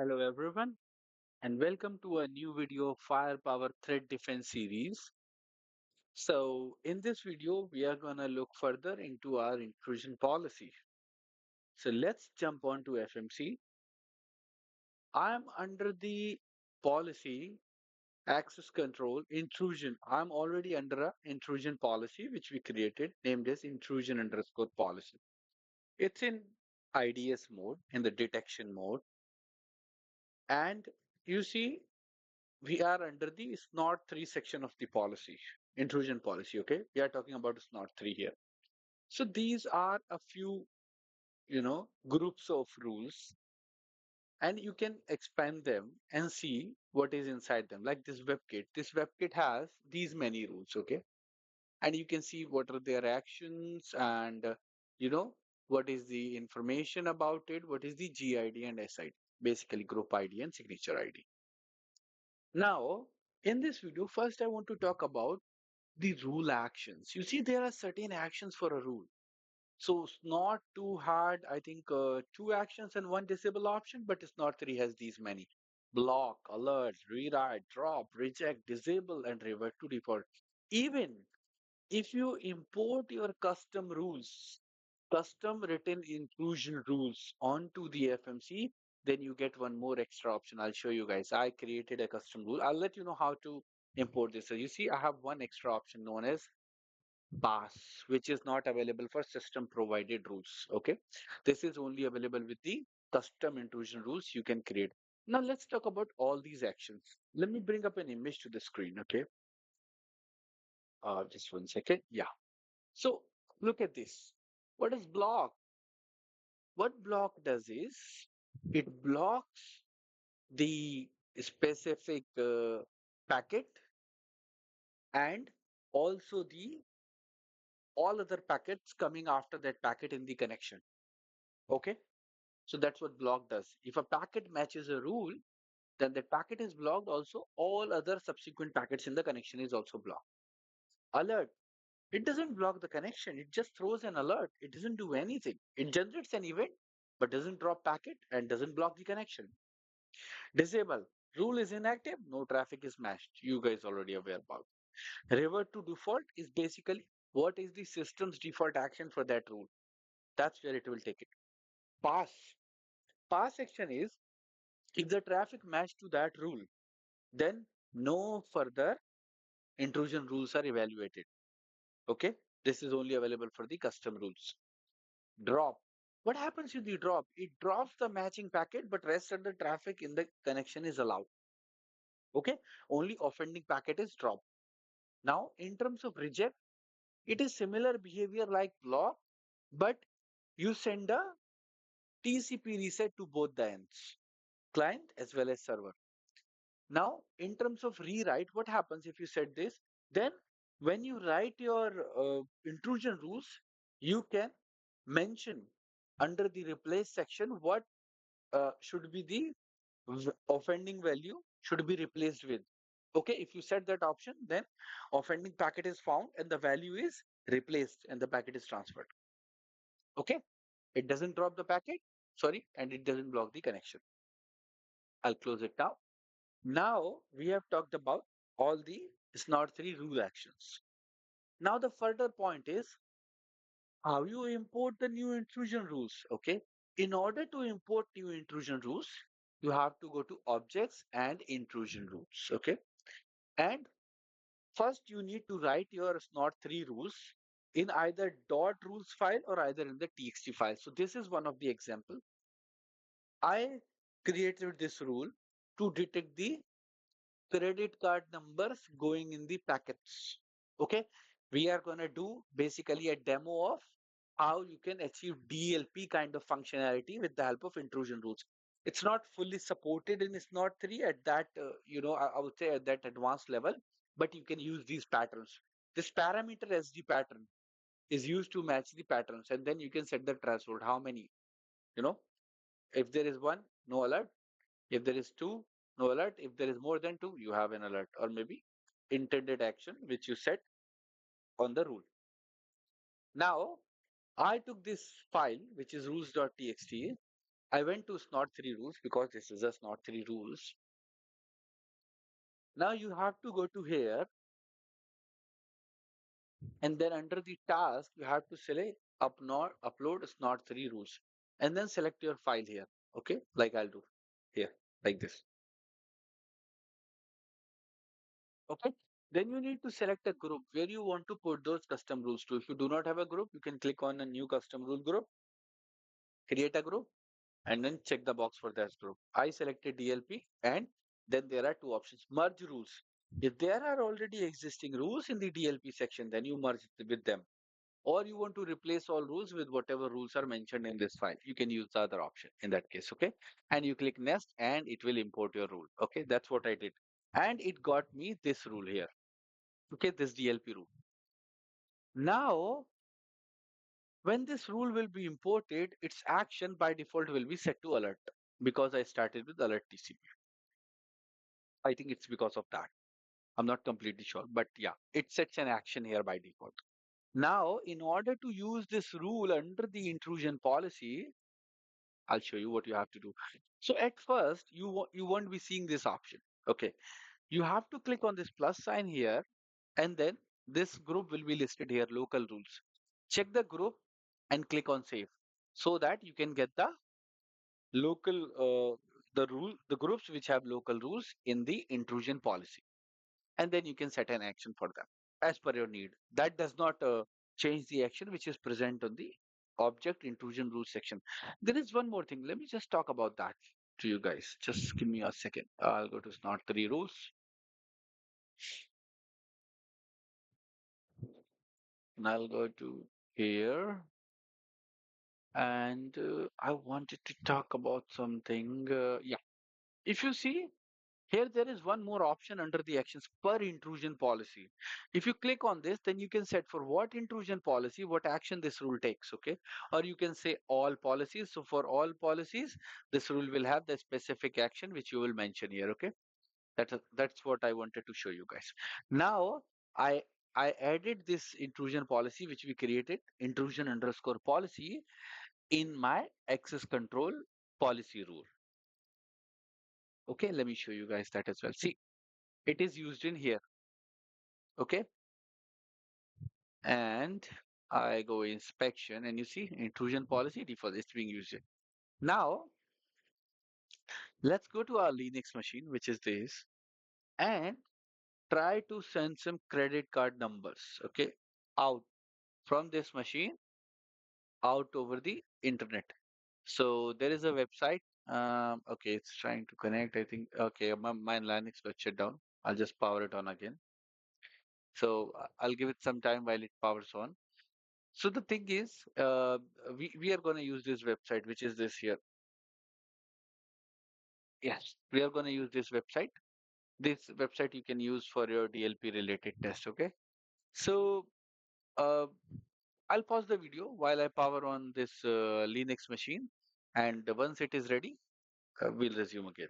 Hello everyone and welcome to a new video of Firepower Threat Defense series. So in this video, we are going to look further into our intrusion policy. So let's jump on to FMC. I'm under the policy access control intrusion. I'm already under a intrusion policy which we created named as intrusion underscore policy. It's in IDS mode, in the detection mode. And you see we are under the snort 3 section of the policy, intrusion policy. Okay, we are talking about snort 3 here. So these are a few groups of rules, and you can expand them and see what is inside them. Like this webkit has these many rules. Okay, and you can see what are their actions, and you know what is the information about it, what is the gid and sid, basically group id and signature id. Now in this video, first I want to talk about the rule actions. You see, there are certain actions for a rule. So it's not too hard. I think two actions and one disable option, but it's not three has these many. Block, alert, rewrite, drop, reject, disable, and revert to default. Even if you import your custom rules, custom written intrusion rules onto the FMC, then you get one more extra option. I'll show you guys. I created a custom rule. I'll let you know how to import this. So you see, I have one extra option known as pass, which is not available for system provided rules. Okay. This is only available with the custom intrusion rules you can create. Now let's talk about all these actions. Let me bring up an image to the screen. Okay. Just 1 second. Yeah. So look at this. What is block? What block does is it blocks the specific packet and also the all other packets coming after that packet in the connection. Okay. So that's what block does. If a packet matches a rule, then that packet is blocked. Also, all other subsequent packets in the connection is also blocked. Alert. It doesn't block the connection. It just throws an alert. It doesn't do anything. It generates an event, but doesn't drop packet and doesn't block the connection. Disable. Rule is inactive. No traffic is matched. You guys already aware about. Revert to default is basically what is the system's default action for that rule. That's where it will take it. Pass. Pass action is if the traffic match to that rule, then no further intrusion rules are evaluated. Okay. This is only available for the custom rules. Drop. What happens with the drop? It drops the matching packet, but rest of the traffic in the connection is allowed. Okay. Only offending packet is dropped. Now, in terms of reject, it is similar behavior like block, but you send a TCP reset to both the ends, client as well as server. Now, in terms of rewrite, what happens if you set this? Then, when you write your intrusion rules, you can mention under the replace section what should be the offending value should be replaced with. Okay, if you set that option, then offending packet is found and the value is replaced and the packet is transferred. Okay, it doesn't drop the packet, sorry, and it doesn't block the connection. I'll close it now. Now we have talked about all the SNOT 3 rule actions. Now the further point is how you import the new intrusion rules. Okay. In order to import new intrusion rules, you have to go to objects and intrusion rules. Okay. And first you need to write your SNOT 3 rules in either dot rules file or either in the txt file. So this is one of the example. I created this rule to detect the credit card numbers going in the packets. Okay, we are going to do basically a demo of how you can achieve DLP kind of functionality with the help of intrusion rules. It's not fully supported in SNOT 3 at that, I would say at that advanced level, but you can use these patterns. This parameter SD pattern is used to match the patterns, and then you can set the threshold. How many? You know, if there is one, no alert. If there is two, no alert. If there is more than two, you have an alert or maybe intended action which you set on the rule. Now, I took this file which is rules.txt I went to SNOT 3 rules because this is a SNOT 3 rules. Now you have to go to here, and then under the task, you have to select upload SNOT 3 rules, and then select your file here. Okay, like I'll do here, like this. Okay. Then you need to select a group where you want to put those custom rules to. If you do not have a group, you can click on a new custom rule group, create a group, and then check the box for that group. I selected DLP, and then there are two options: merge rules. If there are already existing rules in the DLP section, then you merge with them. Or you want to replace all rules with whatever rules are mentioned in this file. You can use the other option in that case. Okay. And you click next and it will import your rule. Okay. That's what I did. And it got me this rule here. Okay. This DLP rule. Now, when this rule will be imported, its action by default will be set to alert because I started with alert TCP. I think it's because of that. I'm not completely sure, but yeah, it sets an action here by default. Now, in order to use this rule under the intrusion policy, I'll show you what you have to do. So at first, you won't be seeing this option. Okay, you have to click on this plus sign here, and then this group will be listed here, local rules. Check the group and click on save so that you can get local the groups which have local rules in the intrusion policy, and then you can set an action for them as per your need. That does not change the action which is present on the object intrusion rules section. There is one more thing. Let me just talk about that to you guys. Just give me a second. I'll go to SNOT 3 rules, and I'll go to here. And I wanted to talk about something. Yeah, if you see, here there is one more option under the actions per intrusion policy. If you click on this, then you can set for what intrusion policy, what action this rule takes, okay? Or you can say all policies. So for all policies, this rule will have the specific action which you will mention here, okay? That's what I wanted to show you guys. Now, I I added this intrusion policy which we created, intrusion underscore policy, in my access control policy rule. Okay, let me show you guys that as well. See, it is used in here. Okay, and I go inspection, and you see intrusion policy default is being used here. Now let's go to our Linux machine, which is this, and try to send some credit card numbers, okay, out from this machine out over the internet. So there is a website. Okay, it's trying to connect. I think okay, my Linux got shut down. I'll just power it on again. So I'll give it some time while it powers on. So the thing is, we are going to use this website, which is this here. Yes, we are going to use this website. This website you can use for your DLP related test. Okay. So uh, I'll pause the video while I power on this Linux machine, and once it is ready, we'll resume again.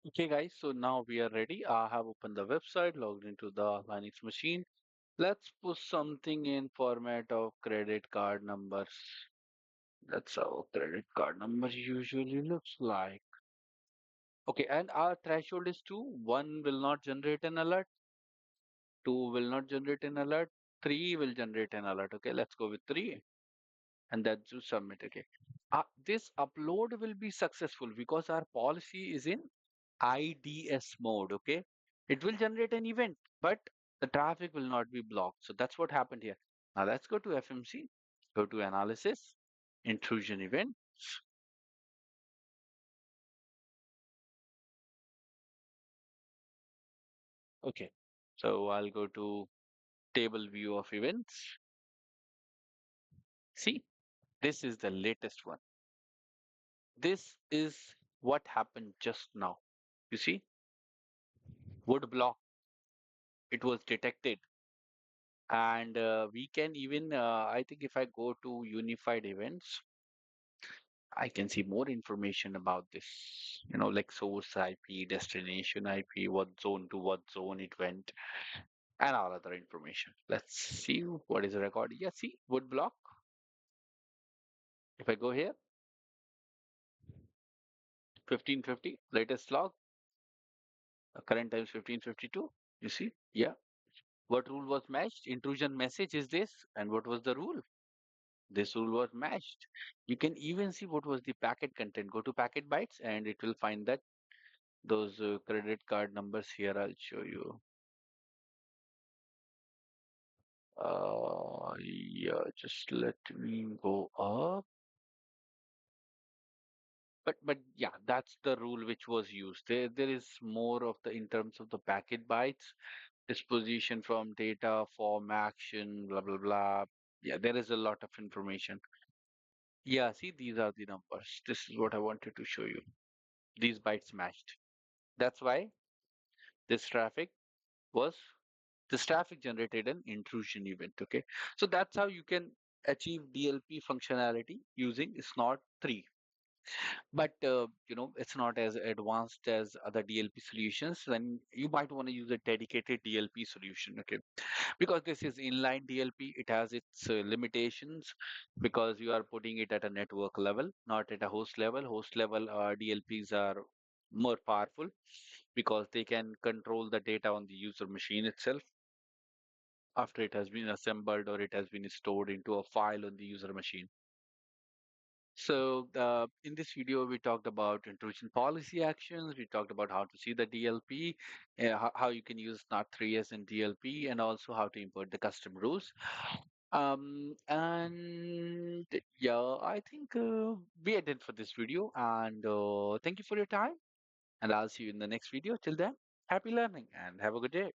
Okay, guys. So now we are ready. I have opened the website, logged into the Linux machine. Let's put something in format of credit card numbers. That's how credit card number usually looks like. Okay, and our threshold is 2. 1 will not generate an alert, 2 will not generate an alert, 3 will generate an alert. Okay, let's go with 3 and that's to submit. Okay. This upload will be successful because our policy is in IDS mode. Okay, it will generate an event, but the traffic will not be blocked. So that's what happened here. Now let's go to FMC, go to analysis, intrusion event. Okay, so I'll go to table view of events. See, this is the latest one. This is what happened just now. You see, wood block, it was detected. And we can even, I think if I go to unified events, I can see more information about this, like source IP, destination IP, what zone to what zone it went, and all other information. Let's see what is recorded. Yeah, see, wood block. If I go here, 1550, latest log, current time is 1552. You see? Yeah. What rule was matched? Intrusion message is this. And what was the rule? This rule was matched. You can even see what was the packet content. Go to packet bytes and it will find that those credit card numbers here. I'll show you. Yeah, just let me go up. But yeah, that's the rule which was used. There is more of the in terms of the packet bytes, disposition from data, form action, blah blah blah. Yeah, there is a lot of information. Yeah, see, these are the numbers. This is what I wanted to show you. These bytes matched. That's why this traffic was this traffic generated an intrusion event. Okay, so that's how you can achieve DLP functionality using SNOT 3. But it's not as advanced as other DLP solutions. Then you might want to use a dedicated DLP solution. Okay, because this is inline DLP, it has its limitations because you are putting it at a network level, not at a host level. Host level DLPs are more powerful because they can control the data on the user machine itself after it has been assembled or it has been stored into a file on the user machine. So in this video, we talked about intrusion policy actions. We talked about how to see the DLP, how you can use NOT3S and DLP, and also how to import the custom rules. And yeah, I think we are done for this video. And thank you for your time. And I'll see you in the next video. Till then, happy learning and have a good day.